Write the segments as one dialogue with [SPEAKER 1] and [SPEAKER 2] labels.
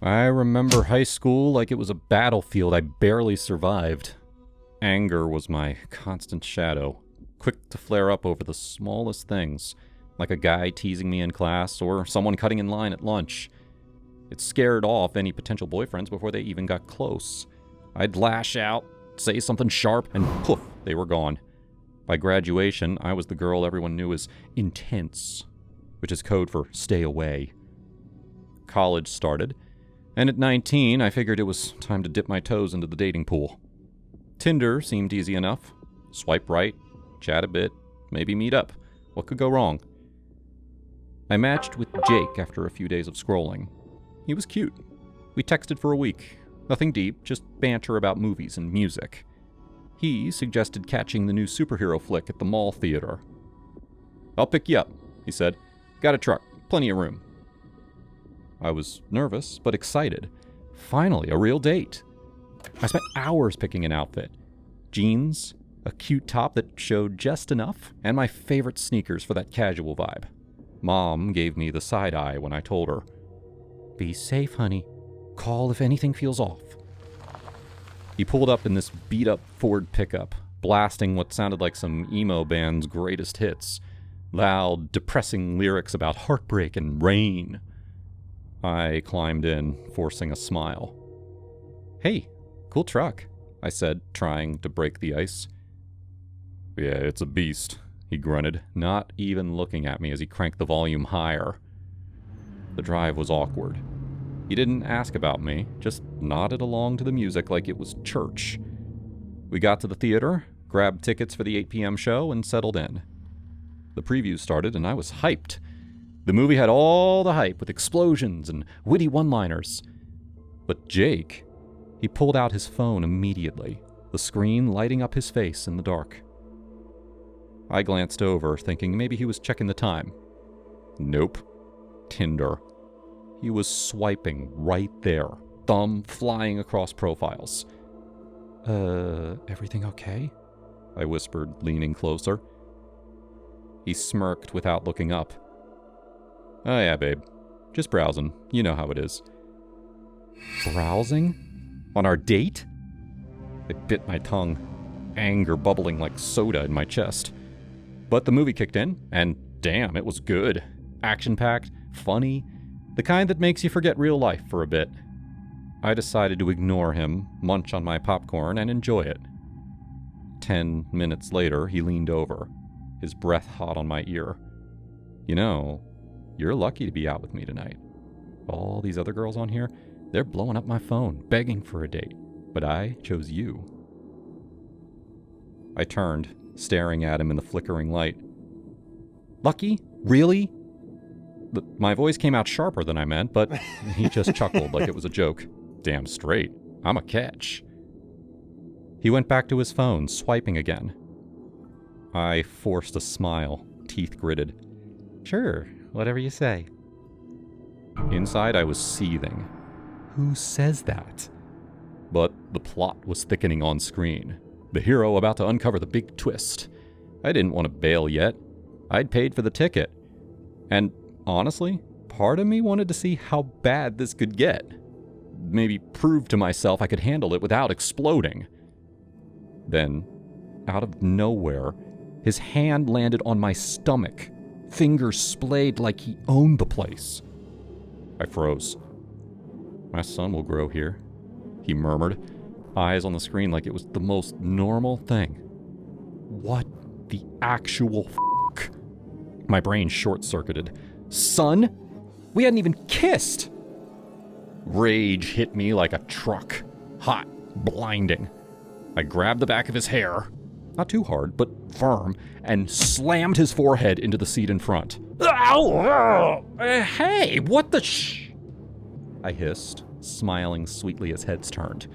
[SPEAKER 1] I remember high school like it was a battlefield I barely survived. Anger was my constant shadow, quick to flare up over the smallest things, like a guy teasing me in class or someone cutting in line at lunch. It scared off any potential boyfriends before they even got close. I'd lash out, say something sharp, and poof, they were gone. By graduation, I was the girl everyone knew as intense, which is code for stay away. College started, and at 19, I figured it was time to dip my toes into the dating pool. Tinder seemed easy enough. Swipe right, chat a bit, maybe meet up. What could go wrong? I matched with Jake after a few days of scrolling. He was cute. We texted for a week. Nothing deep, just banter about movies and music. He suggested catching the new superhero flick at the mall theater. "I'll pick you up," he said. "Got a truck, plenty of room." I was nervous, but excited. Finally, a real date. I spent hours picking an outfit. Jeans, a cute top that showed just enough, and my favorite sneakers for that casual vibe. Mom gave me the side eye when I told her, "Be safe, honey. Call if anything feels off." He pulled up in this beat-up Ford pickup, blasting what sounded like some emo band's greatest hits. Loud, depressing lyrics about heartbreak and rain. I climbed in, forcing a smile. "Hey, cool truck," I said, trying to break the ice. "Yeah, it's a beast," he grunted, not even looking at me as he cranked the volume higher. The drive was awkward. He didn't ask about me, just nodded along to the music like it was church. We got to the theater, grabbed tickets for the 8 p.m. show, and settled in. The preview started, and I was hyped. The movie had all the hype, with explosions and witty one-liners. But Jake, he pulled out his phone immediately, the screen lighting up his face in the dark. I glanced over, thinking maybe he was checking the time. Nope. Tinder. He was swiping right there, thumb flying across profiles. Everything okay?" I whispered, leaning closer. He smirked without looking up. "Oh yeah, babe. Just browsing. You know how it is." Browsing? On our date? I bit my tongue, anger bubbling like soda in my chest. But the movie kicked in, and damn, it was good. Action-packed, funny, the kind that makes you forget real life for a bit. I decided to ignore him, munch on my popcorn, and enjoy it. 10 minutes later, he leaned over, his breath hot on my ear. "You know, you're lucky to be out with me tonight. All these other girls on here, they're blowing up my phone, begging for a date. But I chose you." I turned, staring at him in the flickering light. "Lucky? Really?" My voice came out sharper than I meant, but he just chuckled like it was a joke. "Damn straight. I'm a catch." He went back to his phone, swiping again. I forced a smile, teeth gritted. "Sure, whatever you say." Inside, I was seething. Who says that? But the plot was thickening on screen. The hero about to uncover the big twist. I didn't want to bail yet. I'd paid for the ticket. And honestly, part of me wanted to see how bad this could get. Maybe prove to myself I could handle it without exploding. Then, out of nowhere, his hand landed on my stomach, fingers splayed like he owned the place. I froze. "My son will grow here," he murmured, eyes on the screen like it was the most normal thing. What the actual f***? My brain short-circuited. Son? We hadn't even kissed! Rage hit me like a truck. Hot, blinding. I grabbed the back of his hair, not too hard, but firm, and slammed his forehead into the seat in front. "Ow! Hey, what the sh..." I hissed, smiling sweetly as heads turned.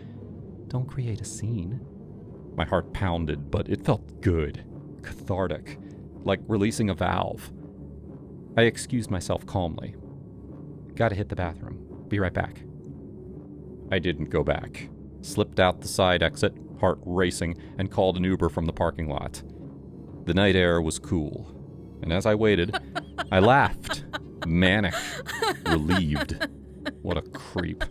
[SPEAKER 1] "Don't create a scene." My heart pounded, but it felt good, cathartic, like releasing a valve. I excused myself calmly. "Gotta hit the bathroom. Be right back." I didn't go back. Slipped out the side exit, heart racing, and called an Uber from the parking lot. The night air was cool, and as I waited, I laughed, manic, relieved. What a creep.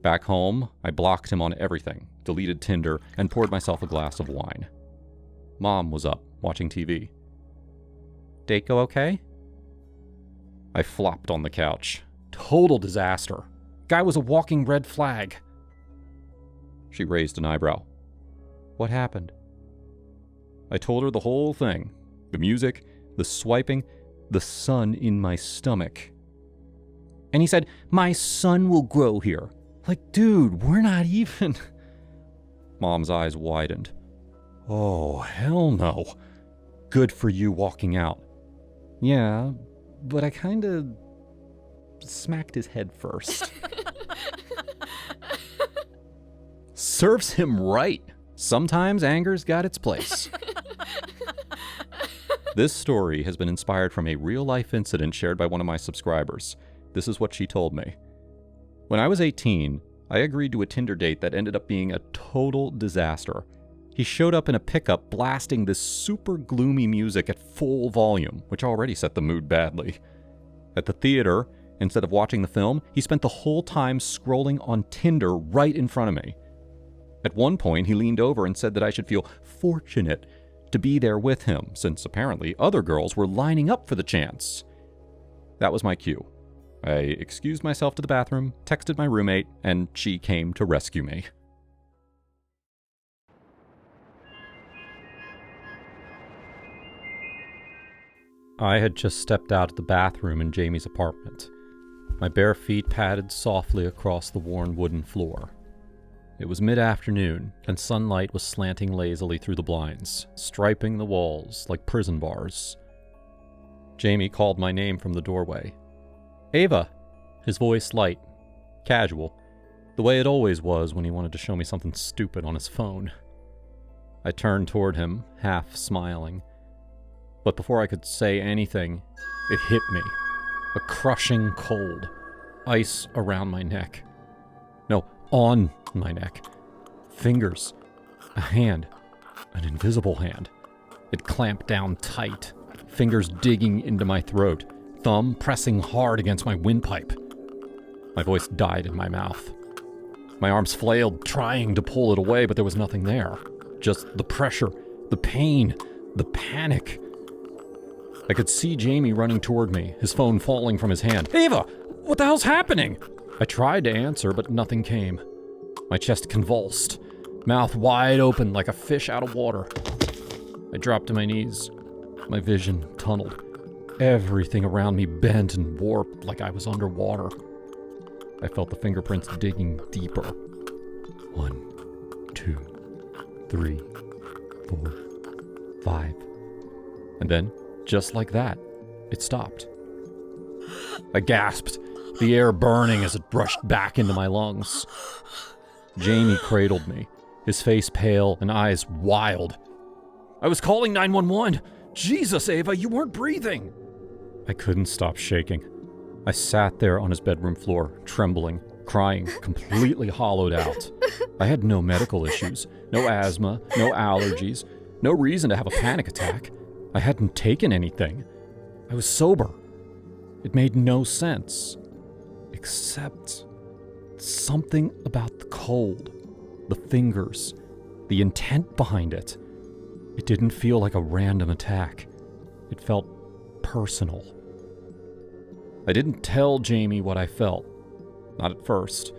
[SPEAKER 1] Back home, I blocked him on everything, deleted Tinder, and poured myself a glass of wine. Mom was up, watching TV. Date go okay? I flopped on the couch. Total disaster. Guy was a walking red flag. She raised an eyebrow. What happened? I told her the whole thing. The music, the swiping, the sun in my stomach. And he said, my son will grow here. Like, dude, we're not even... Mom's eyes widened. Oh, hell no. Good for you walking out. Yeah, but I kinda smacked his head first. Serves him right. Sometimes anger's got its place. This story has been inspired from a real-life incident shared by one of my subscribers. This is what she told me. When I was 18, I agreed to a Tinder date that ended up being a total disaster. He showed up in a pickup blasting this super gloomy music at full volume, which already set the mood badly. At the theater, instead of watching the film, he spent the whole time scrolling on Tinder right in front of me. At one point, he leaned over and said that I should feel fortunate to be there with him, since apparently other girls were lining up for the chance. That was my cue. I excused myself to the bathroom, texted my roommate, and she came to rescue me. I had just stepped out of the bathroom in Jamie's apartment. My bare feet padded softly across the worn wooden floor. It was mid-afternoon, and sunlight was slanting lazily through the blinds, striping the walls like prison bars. Jamie called my name from the doorway. Ava! His voice light, casual, the way it always was when he wanted to show me something stupid on his phone. I turned toward him, half smiling. But before I could say anything, it hit me. A crushing cold. Ice around my neck. No, on my neck. Fingers. A hand. An invisible hand. It clamped down tight. Fingers digging into my throat. Thumb pressing hard against my windpipe. My voice died in my mouth. My arms flailed, trying to pull it away, but there was nothing there. Just the pressure, the pain, the panic. I could see Jamie running toward me, his phone falling from his hand. Ava, what the hell's happening? I tried to answer, but nothing came. My chest convulsed, mouth wide open like a fish out of water. I dropped to my knees, my vision tunneled. Everything around me bent and warped like I was underwater. I felt the fingerprints digging deeper. 1, 2, 3, 4, 5. And then, just like that, it stopped. I gasped, the air burning as it rushed back into my lungs. Jamie cradled me, his face pale and eyes wild. I was calling 911! Jesus, Ava, you weren't breathing! I couldn't stop shaking. I sat there on his bedroom floor, trembling, crying, completely hollowed out. I had no medical issues, no asthma, no allergies, no reason to have a panic attack. I hadn't taken anything. I was sober. It made no sense. Except something about the cold, the fingers, the intent behind it. It didn't feel like a random attack. It felt personal. I didn't tell Jamie what I felt. Not at first.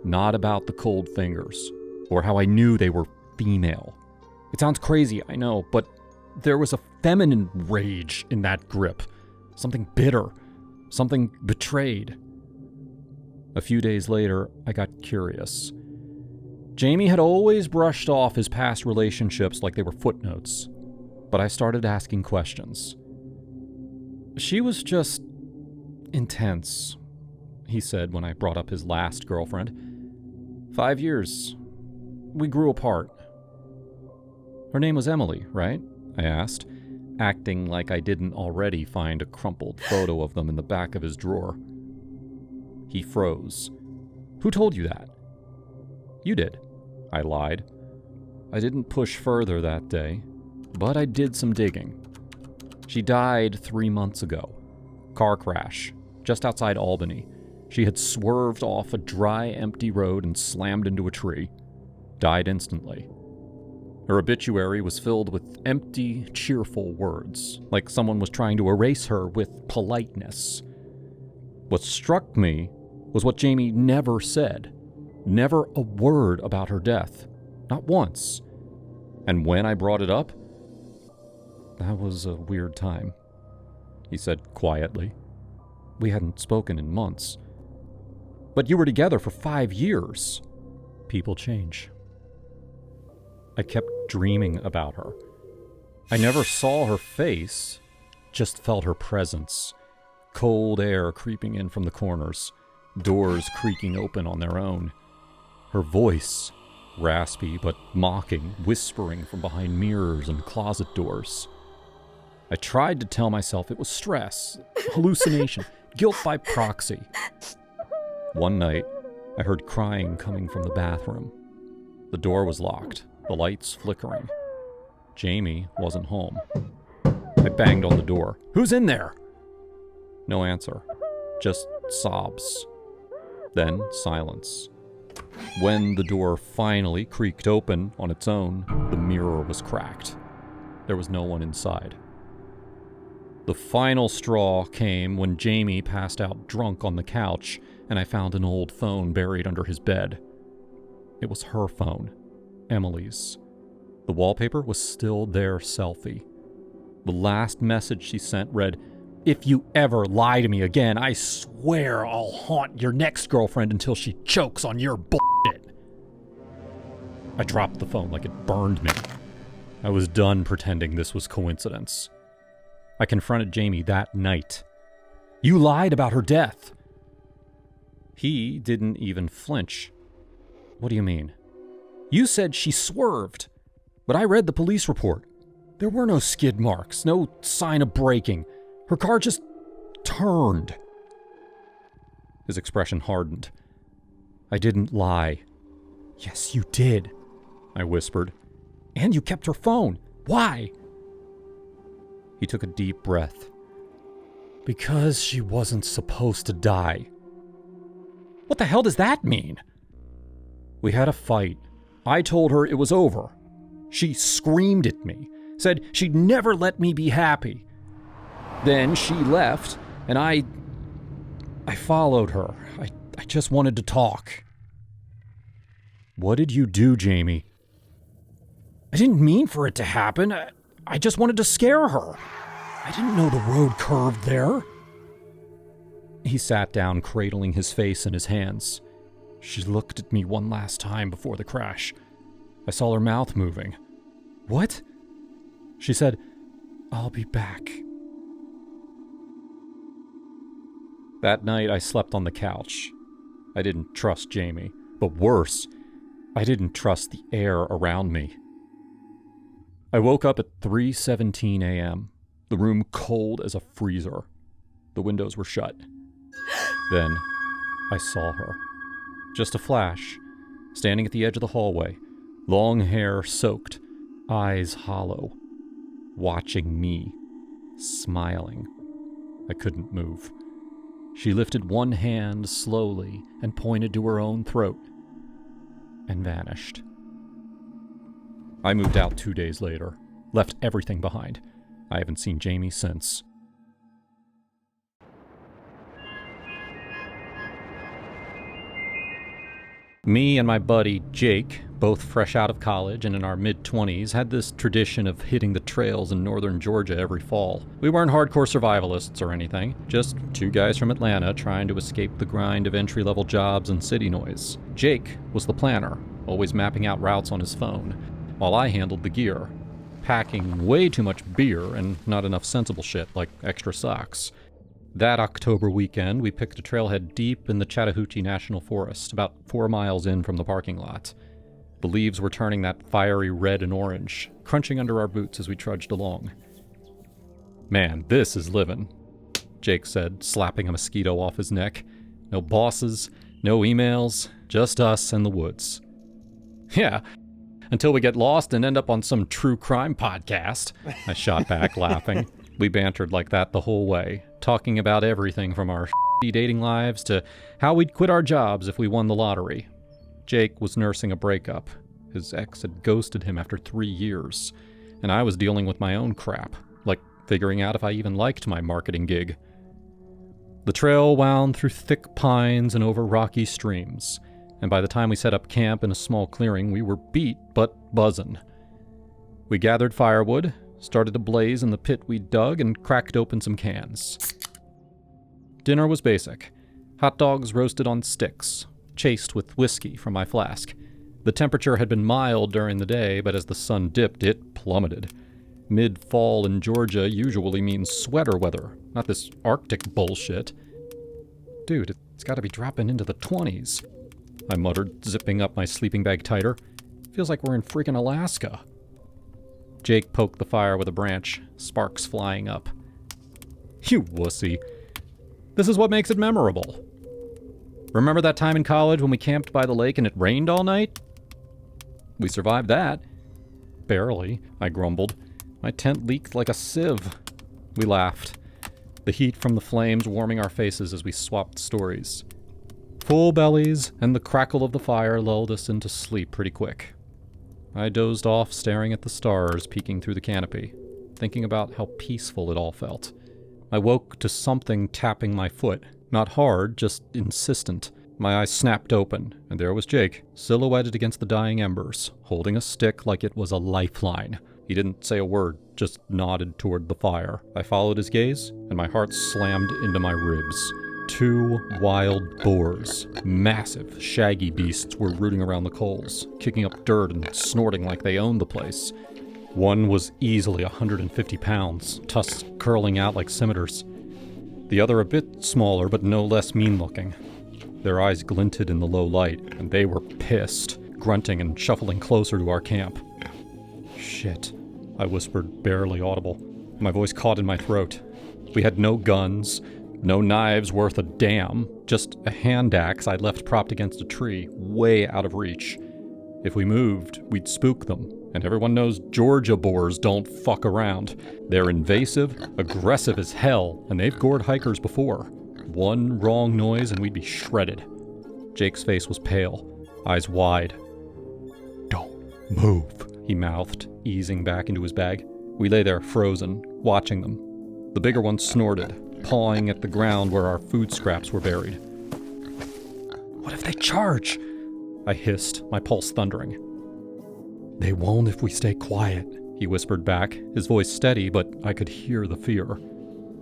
[SPEAKER 1] Not about the cold fingers, or how I knew they were female. It sounds crazy, I know, but there was a feminine rage in that grip. Something bitter. Something betrayed. A few days later, I got curious. Jamie had always brushed off his past relationships like they were footnotes, but I started asking questions. She was just intense, he said when I brought up his last girlfriend. 5 years. We grew apart. Her name was Emily, right? I asked, acting like I didn't already find a crumpled photo of them in the back of his drawer. He froze. Who told you that? You did, I lied. I didn't push further that day, but I did some digging. She died 3 months ago. Car crash, just outside Albany. She had swerved off a dry, empty road and slammed into a tree. Died instantly. Her obituary was filled with empty, cheerful words, like someone was trying to erase her with politeness. What struck me was what Jamie never said. Never a word about her death. Not once. And when I brought it up, that was a weird time, he said quietly. We hadn't spoken in months. But you were together for 5 years. People change. I kept dreaming about her. I never saw her face, just felt her presence. Cold air creeping in from the corners, doors creaking open on their own. Her voice, raspy but mocking, whispering from behind mirrors and closet doors. I tried to tell myself it was stress, hallucination, guilt by proxy. One night, I heard crying coming from the bathroom. The door was locked, the lights flickering. Jamie wasn't home. I banged on the door. Who's in there? No answer. Just sobs. Then silence. When the door finally creaked open on its own, the mirror was cracked. There was no one inside. The final straw came when Jamie passed out drunk on the couch, and I found an old phone buried under his bed. It was her phone, Emily's. The wallpaper was still their selfie. The last message she sent read, "If you ever lie to me again, I swear I'll haunt your next girlfriend until she chokes on your bullshit." I dropped the phone like it burned me. I was done pretending this was coincidence. I confronted Jamie that night. You lied about her death. He didn't even flinch. What do you mean? You said she swerved, but I read the police report. There were no skid marks, no sign of braking. Her car just turned. His expression hardened. I didn't lie. Yes, you did, I whispered. And you kept her phone. Why? He took a deep breath. Because she wasn't supposed to die. What the hell does that mean? We had a fight. I told her it was over. She screamed at me, said she'd never let me be happy. Then she left, and I followed her. I just wanted to talk. What did you do, Jamie? I didn't mean for it to happen. I just wanted to scare her. I didn't know the road curved there. He sat down, cradling his face in his hands. She looked at me one last time before the crash. I saw her mouth moving. What? She said, I'll be back. That night, I slept on the couch. I didn't trust Jamie, but worse, I didn't trust the air around me. I woke up at 3:17 a.m., the room cold as a freezer. The windows were shut. Then, I saw her. Just a flash, standing at the edge of the hallway, long hair soaked, eyes hollow, watching me, smiling. I couldn't move. She lifted one hand slowly and pointed to her own throat, and vanished. I moved out 2 days later, left everything behind. I haven't seen Jamie since. Me and my buddy, Jake, both fresh out of college and in our mid-20s, had this tradition of hitting the trails in northern Georgia every fall. We weren't hardcore survivalists or anything, just two guys from Atlanta trying to escape the grind of entry-level jobs and city noise. Jake was the planner, always mapping out routes on his phone, while I handled the gear, packing way too much beer and not enough sensible shit like extra socks. That October weekend, we picked a trailhead deep in the Chattahoochee National Forest, about 4 miles in from the parking lot. The leaves were turning that fiery red and orange, crunching under our boots as we trudged along. Man, this is living, Jake said, slapping a mosquito off his neck. No bosses, no emails, just us and the woods. Yeah, until we get lost and end up on some true crime podcast, I shot back, laughing. We bantered like that the whole way, talking about everything from our dating lives to how we'd quit our jobs if we won the lottery. Jake was nursing a breakup. His ex had ghosted him after 3 years, and I was dealing with my own crap, like figuring out if I even liked my marketing gig. The trail wound through thick pines and over rocky streams, and by the time we set up camp in a small clearing, we were beat but buzzin'. We gathered firewood, started a blaze in the pit we dug, and cracked open some cans. Dinner was basic. Hot dogs roasted on sticks, chased with whiskey from my flask. The temperature had been mild during the day, but as the sun dipped, it plummeted. Mid-fall in Georgia usually means sweater weather, not this Arctic bullshit. Dude, it's gotta be dropping into the 20s. I muttered, zipping up my sleeping bag tighter. Feels like we're in freaking Alaska. Jake poked the fire with a branch, sparks flying up. You wussy. This is what makes it memorable. Remember that time in college when we camped by the lake and it rained all night? We survived that. Barely, I grumbled. My tent leaked like a sieve. We laughed, the heat from the flames warming our faces as we swapped stories. Full bellies and the crackle of the fire lulled us into sleep pretty quick. I dozed off, staring at the stars peeking through the canopy, thinking about how peaceful it all felt. I woke to something tapping my foot. Not hard, just insistent. My eyes snapped open, and there was Jake, silhouetted against the dying embers, holding a stick like it was a lifeline. He didn't say a word, just nodded toward the fire. I followed his gaze, and my heart slammed into my ribs. 2 wild boars, massive, shaggy beasts, were rooting around the coals, kicking up dirt and snorting like they owned the place. One was easily 150 pounds, tusks curling out like scimitars. The other a bit smaller, but no less mean-looking. Their eyes glinted in the low light, and they were pissed, grunting and shuffling closer to our camp. Shit, I whispered, barely audible. My voice caught in my throat. We had no guns, no knives worth a damn, just a hand axe I'd left propped against a tree, way out of reach. If we moved, we'd spook them, and everyone knows Georgia boars don't fuck around. They're invasive, aggressive as hell, and they've gored hikers before. One wrong noise and we'd be shredded. Jake's face was pale, eyes wide. "Don't move," he mouthed, easing back into his bag. We lay there, frozen, watching them. The bigger one snorted, pawing at the ground where our food scraps were buried. "What if they charge?" I hissed, my pulse thundering. "They won't if we stay quiet," he whispered back, his voice steady, but I could hear the fear.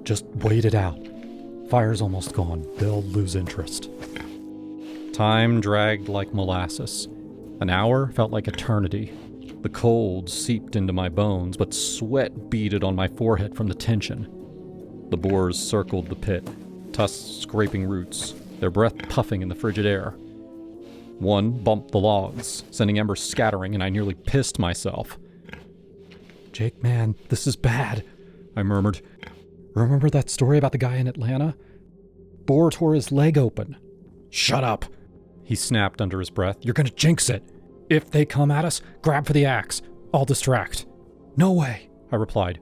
[SPEAKER 1] "Just wait it out. Fire's almost gone. They'll lose interest." Time dragged like molasses. An hour felt like eternity. The cold seeped into my bones, but sweat beaded on my forehead from the tension. The boars circled the pit, tusks scraping roots, their breath puffing in the frigid air. One bumped the logs, sending embers scattering, and I nearly pissed myself. "Jake, man, this is bad," I murmured. "Remember that story about the guy in Atlanta? Boar tore his leg open." "Shut up," he snapped under his breath. "You're gonna jinx it. If they come at us, grab for the axe. I'll distract." "No way," I replied.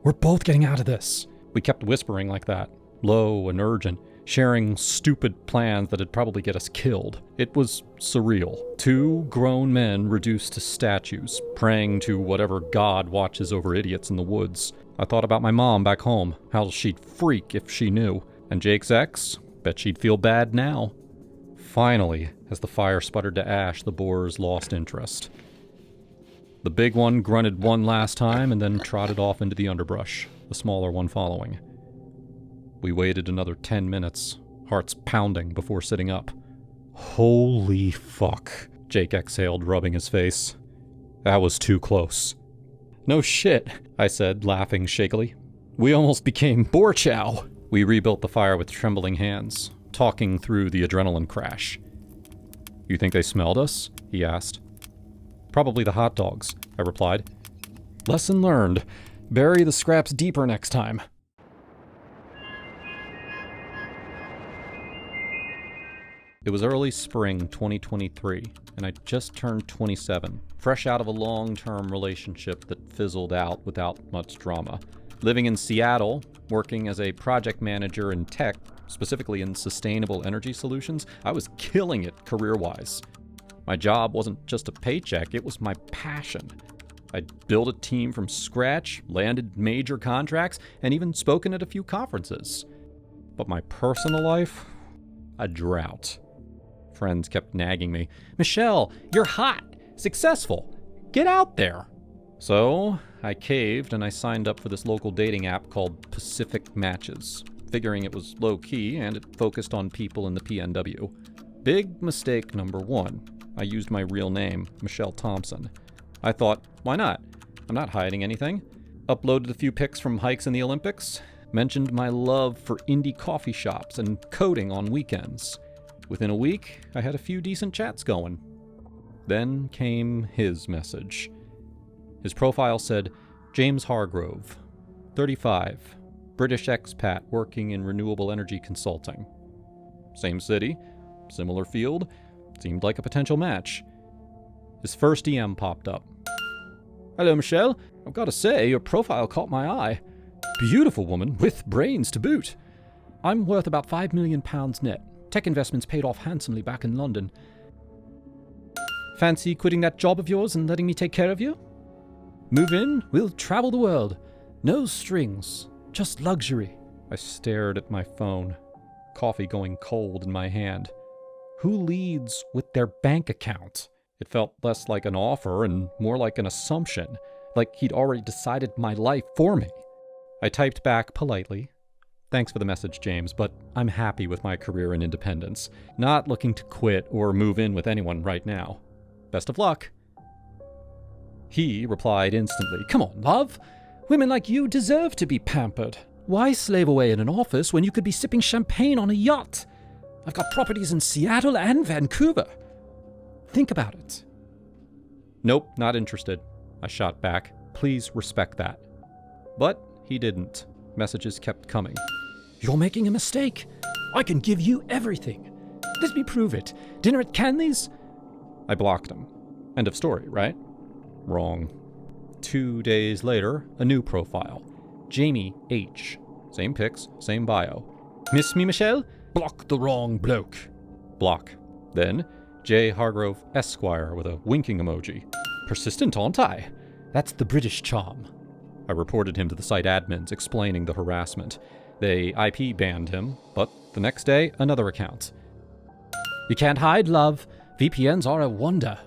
[SPEAKER 1] "We're both getting out of this." We kept whispering like that, low and urgent, sharing stupid plans that'd probably get us killed. It was surreal. 2 grown men reduced to statues, praying to whatever god watches over idiots in the woods. I thought about my mom back home, how she'd freak if she knew. And Jake's ex? Bet she'd feel bad now. Finally, as the fire sputtered to ash, the boars lost interest. The big one grunted one last time and then trotted off into the underbrush, the smaller one following. We waited another 10 minutes, hearts pounding before sitting up. "Holy fuck," Jake exhaled, rubbing his face. "That was too close." "No shit," I said, laughing shakily. "We almost became boar chow." We rebuilt the fire with trembling hands, talking through the adrenaline crash. "You think they smelled us?" he asked. "Probably the hot dogs," I replied. "Lesson learned. Bury the scraps deeper next time." It was early spring 2023, and I just turned 27, fresh out of a long-term relationship that fizzled out without much drama. Living in Seattle, working as a project manager in tech, specifically in sustainable energy solutions. I was killing it career-wise. My job wasn't just a paycheck, it was my passion. I'd built a team from scratch, landed major contracts, and even spoken at a few conferences. But my personal life? A drought. Friends kept nagging me, "Michelle, you're hot, successful, get out there." So I caved and I signed up for this local dating app called Pacific Matches, figuring it was low-key and it focused on people in the PNW. Big mistake number one. I used my real name, Michelle Thompson. I thought, why not? I'm not hiding anything. Uploaded a few pics from hikes in the Olympics, mentioned my love for indie coffee shops and coding on weekends. Within a week, I had a few decent chats going. Then came his message. His profile said, James Hargrove, 35, British expat working in renewable energy consulting. Same city, similar field, seemed like a potential match. His first DM popped up. "Hello, Michelle. I've got to say, your profile caught my eye. Beautiful woman with brains to boot. I'm worth about £5 million net. Tech investments paid off handsomely back in London. Fancy quitting that job of yours and letting me take care of you? Move in, we'll travel the world. No strings, just luxury." I stared at my phone, coffee going cold in my hand. Who leads with their bank account? It felt less like an offer and more like an assumption, like he'd already decided my life for me. I typed back politely, "Thanks for the message, James, but I'm happy with my career and independence. Not looking to quit or move in with anyone right now. Best of luck." He replied instantly, "Come on, love. Women like you deserve to be pampered. Why slave away in an office when you could be sipping champagne on a yacht? I've got properties in Seattle and Vancouver. Think about it." "Nope, not interested," I shot back. "Please respect that." But he didn't. Messages kept coming. "You're making a mistake. I can give you everything. Let me prove it. Dinner at Canley's?" I blocked him. End of story, right? Wrong. 2 days later, a new profile. Jamie H. Same pics, same bio. "Miss me, Michelle? Block the wrong bloke." Block. Then, J. Hargrove Esquire with a winking emoji. "Persistent, aren't I? That's the British charm." I reported him to the site admins, explaining the harassment. They IP banned him, but the next day, another account. "You can't hide, love. VPNs are a wonder."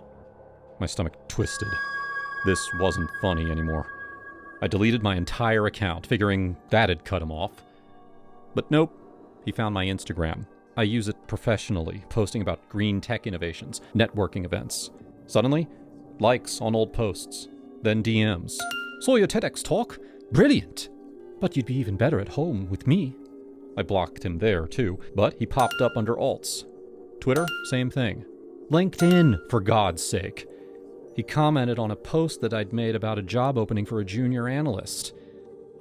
[SPEAKER 1] My stomach twisted. This wasn't funny anymore. I deleted my entire account, figuring that'd cut him off. But nope, he found my Instagram. I use it professionally, posting about green tech innovations, networking events. Suddenly, likes on old posts, then DMs. "Saw your TEDx talk. Brilliant. But you'd be even better at home with me." I blocked him there too, but he popped up under alts. Twitter, same thing. LinkedIn, for God's sake. He commented on a post that I'd made about a job opening for a junior analyst.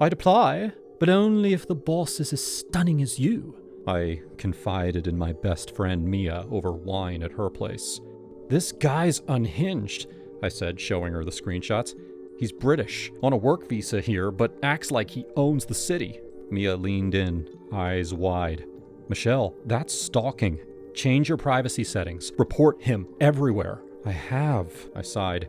[SPEAKER 1] "I'd apply, but only if the boss is as stunning as you." I confided in my best friend Mia over wine at her place. "This guy's unhinged," I said, showing her the screenshots. "He's British, on a work visa here, but acts like he owns the city." Mia leaned in, eyes wide. "Michelle, that's stalking. Change your privacy settings. Report him everywhere." "I have," I sighed.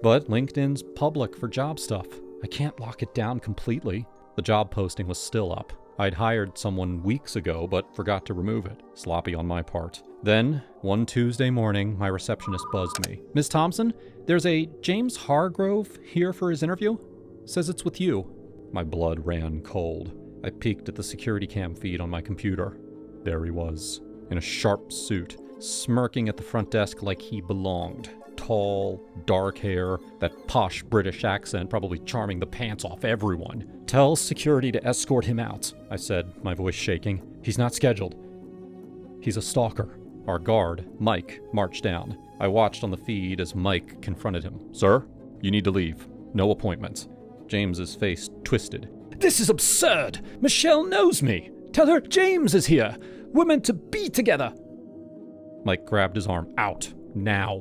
[SPEAKER 1] "But LinkedIn's public for job stuff. I can't lock it down completely." The job posting was still up. I'd hired someone weeks ago, but forgot to remove it. Sloppy on my part. Then, one Tuesday morning, my receptionist buzzed me. "Ms. Thompson, there's a James Hargrove here for his interview. Says it's with you." My blood ran cold. I peeked at the security cam feed on my computer. There he was, in a sharp suit, smirking at the front desk like he belonged. Tall, dark hair, that posh British accent probably charming the pants off everyone. "Tell security to escort him out," I said, my voice shaking. "He's not scheduled. He's a stalker." Our guard, Mike, marched down. I watched on the feed as Mike confronted him. "Sir, you need to leave. No appointment." James's face twisted. "This is absurd! Michelle knows me! Tell her James is here! We're meant to be together!" Mike grabbed his arm. "Out. Now."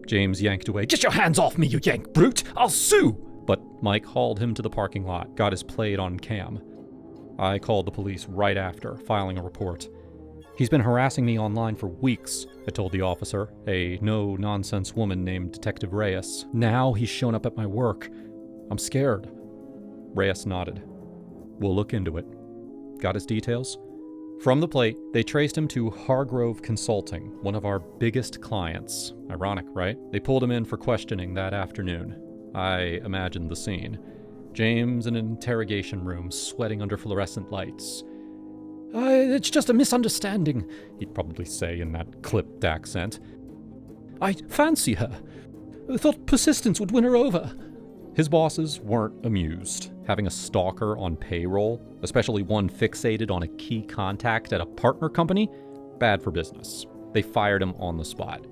[SPEAKER 1] James yanked away. "Get your hands off me, you yank brute! I'll sue!" But Mike hauled him to the parking lot, got his plate on cam. I called the police right after, filing a report. He's been harassing me online for weeks, I told the officer, a no-nonsense woman named Detective Reyes. Now he's shown up at my work. I'm scared. Reyes nodded. We'll look into it. Got his details? From the plate, they traced him to Hargrove Consulting, one of our biggest clients. Ironic, right? They pulled him in for questioning that afternoon. I imagined the scene. James in an interrogation room, sweating under fluorescent lights. It's just a misunderstanding, he'd probably say in that clipped accent. I fancy her. I thought persistence would win her over. His bosses weren't amused. Having a stalker on payroll, especially one fixated on a key contact at a partner company, bad for business. They fired him on the spot.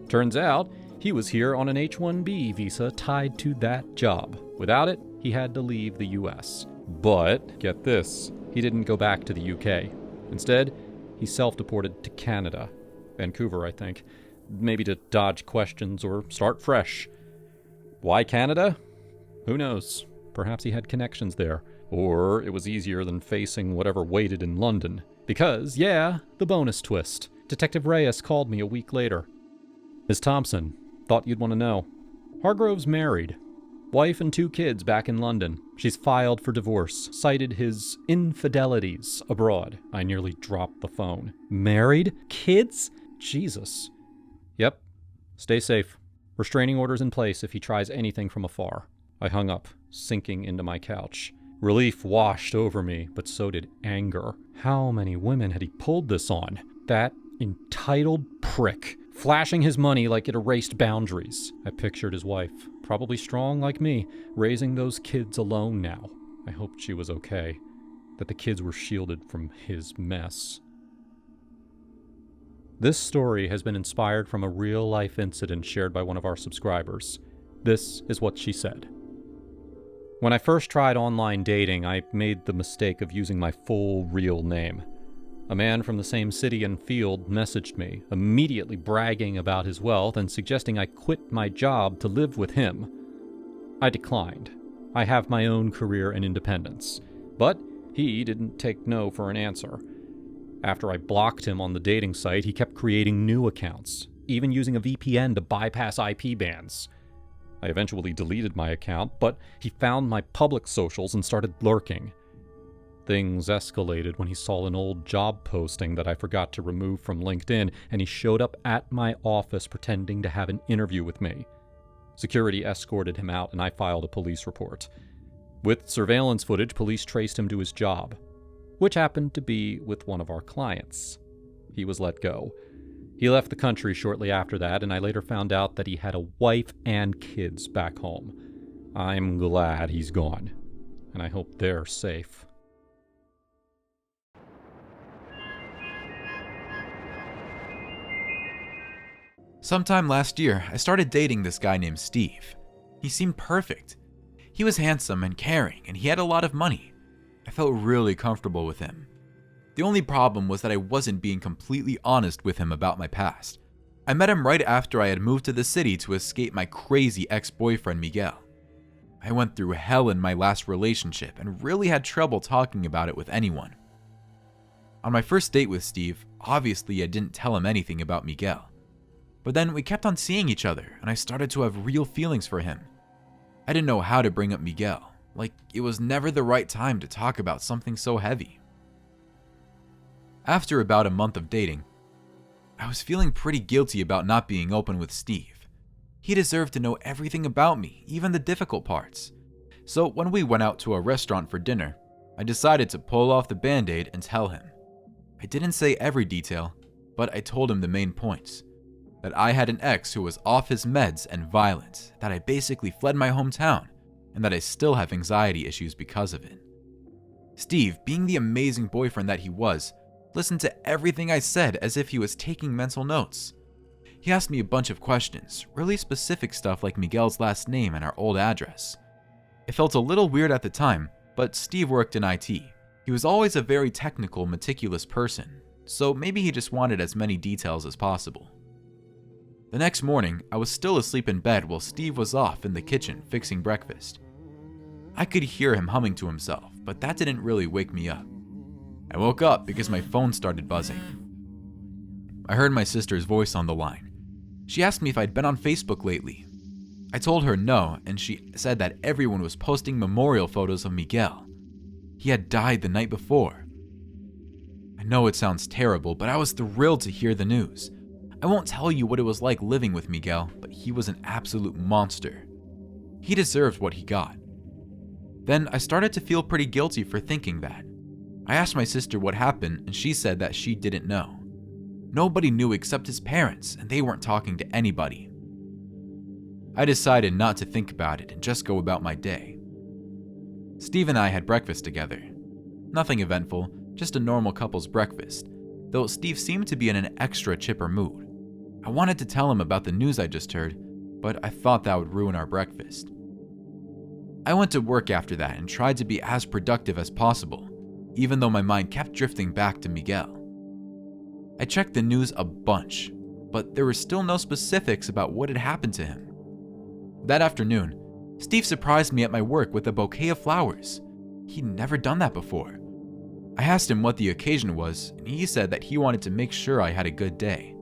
[SPEAKER 1] Turns out, he was here on an H-1B visa tied to that job. Without it, he had to leave the US. But, get this, he didn't go back to the UK. Instead, he self-deported to Canada. Vancouver, I think. Maybe to dodge questions or start fresh. Why Canada? Who knows? Perhaps he had connections there. Or it was easier than facing whatever waited in London. Because, yeah, the bonus twist. Detective Reyes called me a week later. Ms. Thompson, thought you'd want to know. Hargrove's married. Wife and 2 kids back in London. She's filed for divorce, cited his infidelities abroad. I nearly dropped the phone. Married? Kids? Jesus. Yep. Stay safe. Restraining orders in place if he tries anything from afar. I hung up, sinking into my couch. Relief washed over me, but so did anger. How many women had he pulled this on? That entitled prick, flashing his money like it erased boundaries. I pictured his wife, probably strong like me, raising those kids alone now. I hoped she was okay, that the kids were shielded from his mess. This story has been inspired from a real-life incident shared by one of our subscribers. This is what she said. When I first tried online dating, I made the mistake of using my full real name. A man from the same city and field messaged me, immediately bragging about his wealth and suggesting I quit my job to live with him. I declined. I have my own career and independence. But he didn't take no for an answer. After I blocked him on the dating site, he kept creating new accounts, even using a VPN to bypass IP bans. I eventually deleted my account, but he found my public socials and started lurking. Things escalated when he saw an old job posting that I forgot to remove from LinkedIn, and he showed up at my office pretending to have an interview with me. Security escorted him out, and I filed a police report. With surveillance footage, police traced him to his job, which happened to be with one of our clients. He was let go. He left the country shortly after that, and I later found out that he had a wife and kids back home. I'm glad he's gone, and I hope they're safe.
[SPEAKER 2] Sometime last year, I started dating this guy named Steve. He seemed perfect. He was handsome and caring, and he had a lot of money. I felt really comfortable with him. The only problem was that I wasn't being completely honest with him about my past. I met him right after I had moved to the city to escape my crazy ex-boyfriend Miguel. I went through hell in my last relationship and really had trouble talking about it with anyone. On my first date with Steve, obviously I didn't tell him anything about Miguel. But then we kept on seeing each other and I started to have real feelings for him. I didn't know how to bring up Miguel, like it was never the right time to talk about something so heavy. After about a month of dating, I was feeling pretty guilty about not being open with Steve. He deserved to know everything about me, even the difficult parts. So when we went out to a restaurant for dinner, I decided to pull off the band-aid and tell him. I didn't say every detail, but I told him the main points. That I had an ex who was off his meds and violent, that I basically fled my hometown, and that I still have anxiety issues because of it. Steve, being the amazing boyfriend that he was, listened to everything I said as if he was taking mental notes. He asked me a bunch of questions, really specific stuff like Miguel's last name and our old address. It felt a little weird at the time, but Steve worked in IT. He was always a very technical, meticulous person, so maybe he just wanted as many details as possible. The next morning, I was still asleep in bed while Steve was off in the kitchen fixing breakfast. I could hear him humming to himself, but that didn't really wake me up. I woke up because my phone started buzzing. I heard my sister's voice on the line. She asked me if I'd been on Facebook lately. I told her no, and she said that everyone was posting memorial photos of Miguel. He had died the night before. I know it sounds terrible, but I was thrilled to hear the news. I won't tell you what it was like living with Miguel, but he was an absolute monster. He deserved what he got. Then I started to feel pretty guilty for thinking that. I asked my sister what happened, and she said that she didn't know. Nobody knew except his parents, and they weren't talking to anybody. I decided not to think about it and just go about my day. Steve and I had breakfast together. Nothing eventful, just a normal couple's breakfast, though Steve seemed to be in an extra chipper mood. I wanted to tell him about the news I just heard, but I thought that would ruin our breakfast. I went to work after that and tried to be as productive as possible, even though my mind kept drifting back to Miguel. I checked the news a bunch, but there were still no specifics about what had happened to him. That afternoon, Steve surprised me at my work with a bouquet of flowers. He'd never done that before. I asked him what the occasion was, and he said that he wanted to make sure I had a good day.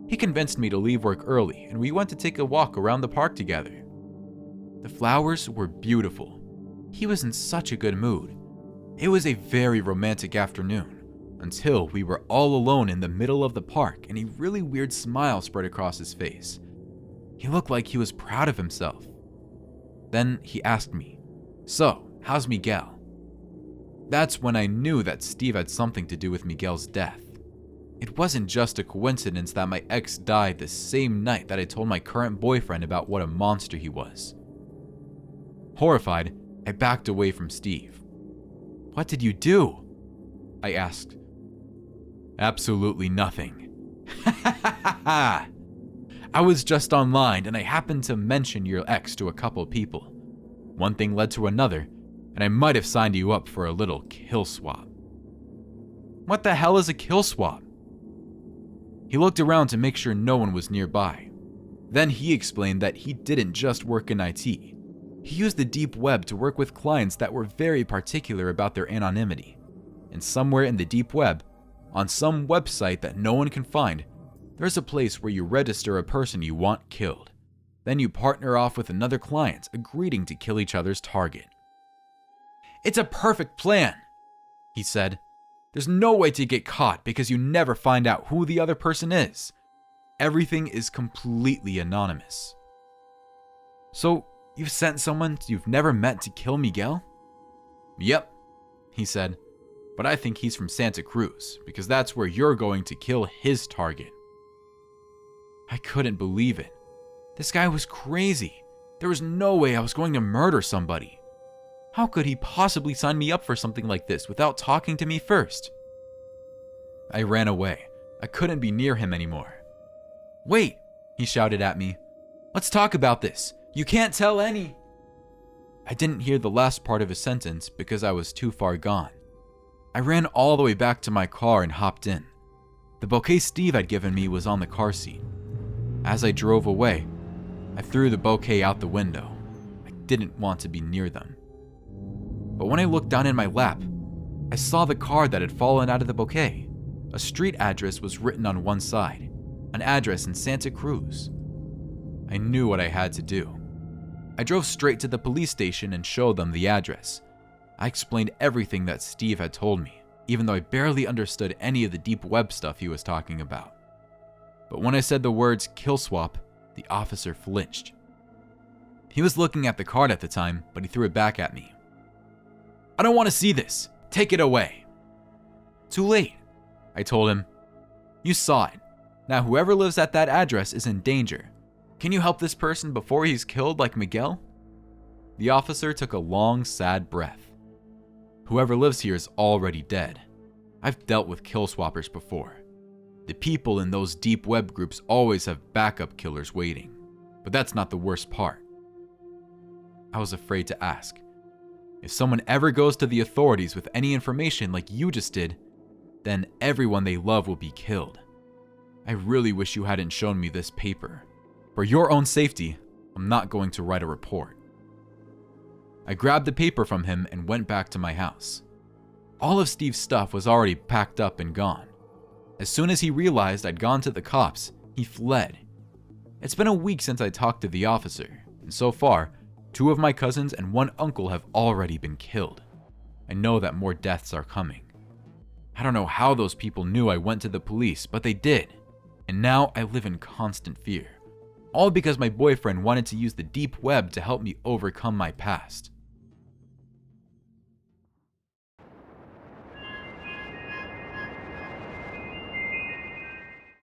[SPEAKER 2] He convinced me to leave work early, and we went to take a walk around the park together. The flowers were beautiful. He was in such a good mood. It was a very romantic afternoon, until we were all alone in the middle of the park and a really weird smile spread across his face. He looked like he was proud of himself. Then he asked me, "So, how's Miguel?" That's when I knew that Steve had something to do with Miguel's death. It wasn't just a coincidence that my ex died the same night that I told my current boyfriend about what a monster he was. Horrified, I backed away from Steve. "What did you do?" I asked. "Absolutely nothing." I was just online and I happened to mention your ex to a couple people. One thing led to another, and I might have signed you up for a little kill swap. What the hell is a kill swap? He looked around to make sure no one was nearby. Then he explained that he didn't just work in IT. He used the deep web to work with clients that were very particular about their anonymity. And somewhere in the deep web, on some website that no one can find, there's a place where you register a person you want killed. Then you partner off with another client, agreeing to kill each other's target. "It's a perfect plan," he said. "There's no way to get caught because you never find out who the other person is. Everything is completely anonymous." "So, you've sent someone you've never met to kill Miguel?" "Yep," he said. "But I think he's from Santa Cruz, because that's where you're going to kill his target." I couldn't believe it. This guy was crazy. There was no way I was going to murder somebody. How could he possibly sign me up for something like this without talking to me first? I ran away. I couldn't be near him anymore. "Wait," he shouted at me. "Let's talk about this. You can't tell any..." I didn't hear the last part of his sentence because I was too far gone. I ran all the way back to my car and hopped in. The bouquet Steve had given me was on the car seat. As I drove away, I threw the bouquet out the window. I didn't want to be near them. But when I looked down in my lap, I saw the card that had fallen out of the bouquet. A street address was written on one side, an address in Santa Cruz. I knew what I had to do. I drove straight to the police station and showed them the address. I explained everything that Steve had told me, even though I barely understood any of the deep web stuff he was talking about. But when I said the words kill swap, the officer flinched. He was looking at the card at the time, but he threw it back at me. "I don't want to see this. Take it away." "Too late," I told him. "You saw it. Now whoever lives at that address is in danger. Can you help this person before he's killed like Miguel?" The officer took a long, sad breath. "Whoever lives here is already dead. I've dealt with kill swappers before. The people in those deep web groups always have backup killers waiting. But that's not the worst part." I was afraid to ask. If someone ever goes to the authorities with any information like you just did, then everyone they love will be killed. I really wish you hadn't shown me this paper. For your own safety, I'm not going to write a report. I grabbed the paper from him and went back to my house. All of Steve's stuff was already packed up and gone. As soon as he realized I'd gone to the cops, he fled. It's been a week since I talked to the officer, and so far, 2 of my cousins and 1 uncle have already been killed. I know that more deaths are coming. I don't know how those people knew I went to the police, but they did. And now I live in constant fear. All because my boyfriend wanted to use the deep web to help me overcome my past.